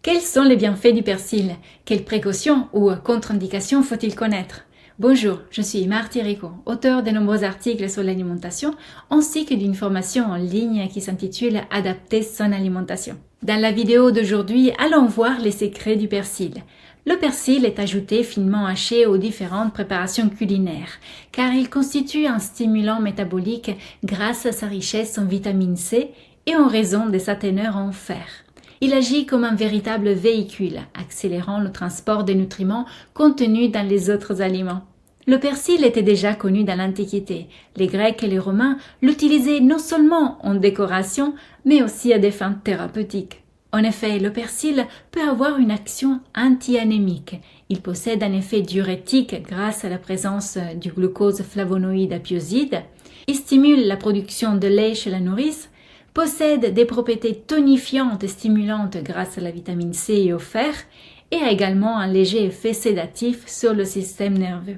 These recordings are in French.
Quels sont les bienfaits du persil? Quelles précautions ou contre-indications faut-il connaître? Bonjour, je suis Marthe Rico, auteure de nombreux articles sur l'alimentation ainsi que d'une formation en ligne qui s'intitule « Adapter son alimentation ». Dans la vidéo d'aujourd'hui, allons voir les secrets du persil. Le persil est ajouté finement haché aux différentes préparations culinaires, car il constitue un stimulant métabolique grâce à sa richesse en vitamine C et en raison de sa teneur en fer. Il agit comme un véritable véhicule, accélérant le transport des nutriments contenus dans les autres aliments. Le persil était déjà connu dans l'Antiquité. Les Grecs et les Romains l'utilisaient non seulement en décoration, mais aussi à des fins thérapeutiques. En effet, le persil peut avoir une action anti-anémique. Il possède un effet diurétique grâce à la présence du glucose flavonoïde apioside. Il stimule la production de lait chez la nourrice, possède des propriétés tonifiantes et stimulantes grâce à la vitamine C et au fer, et a également un léger effet sédatif sur le système nerveux.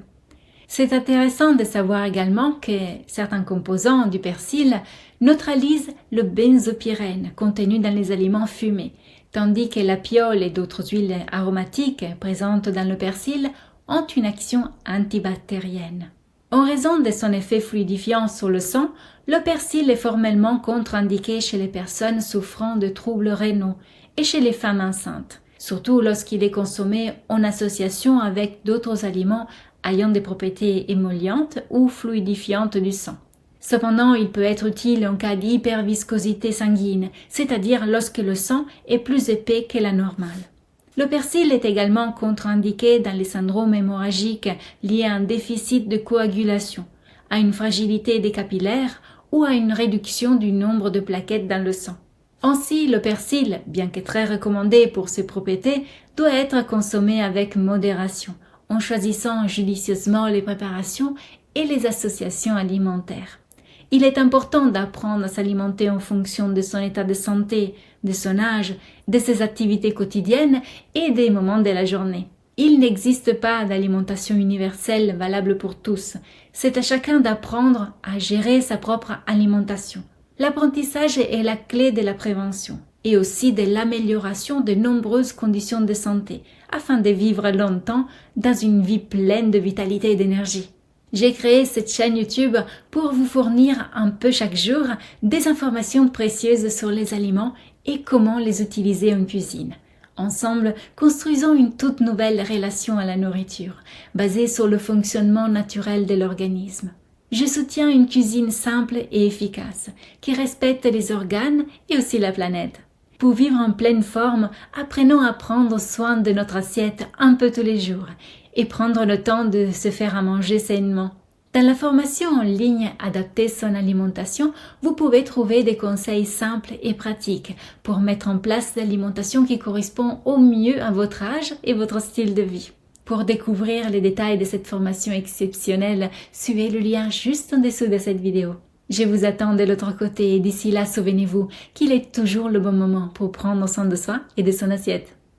C'est intéressant de savoir également que certains composants du persil neutralisent le benzopyrène contenu dans les aliments fumés, tandis que la piole et d'autres huiles aromatiques présentes dans le persil ont une action antibactérienne. En raison de son effet fluidifiant sur le sang, le persil est formellement contre-indiqué chez les personnes souffrant de troubles rénaux et chez les femmes enceintes, surtout lorsqu'il est consommé en association avec d'autres aliments ayant des propriétés émollientes ou fluidifiantes du sang. Cependant, il peut être utile en cas d'hyperviscosité sanguine, c'est-à-dire lorsque le sang est plus épais que la normale. Le persil est également contre-indiqué dans les syndromes hémorragiques liés à un déficit de coagulation, à une fragilité des capillaires ou à une réduction du nombre de plaquettes dans le sang. Ainsi, le persil, bien que très recommandé pour ses propriétés, doit être consommé avec modération, en choisissant judicieusement les préparations et les associations alimentaires. Il est important d'apprendre à s'alimenter en fonction de son état de santé, de son âge, de ses activités quotidiennes et des moments de la journée. Il n'existe pas d'alimentation universelle valable pour tous. C'est à chacun d'apprendre à gérer sa propre alimentation. L'apprentissage est la clé de la prévention et aussi de l'amélioration de nombreuses conditions de santé afin de vivre longtemps dans une vie pleine de vitalité et d'énergie. J'ai créé cette chaîne YouTube pour vous fournir un peu chaque jour des informations précieuses sur les aliments et comment les utiliser en cuisine. Ensemble, construisons une toute nouvelle relation à la nourriture, basée sur le fonctionnement naturel de l'organisme. Je soutiens une cuisine simple et efficace, qui respecte les organes et aussi la planète. Pour vivre en pleine forme, apprenons à prendre soin de notre assiette un peu tous les jours et prendre le temps de se faire à manger sainement. Dans la formation en ligne Adapter son alimentation, vous pouvez trouver des conseils simples et pratiques pour mettre en place l'alimentation qui correspond au mieux à votre âge et votre style de vie. Pour découvrir les détails de cette formation exceptionnelle, suivez le lien juste en dessous de cette vidéo. Je vous attends de l'autre côté et d'ici là, souvenez-vous qu'il est toujours le bon moment pour prendre soin de soi et de son assiette.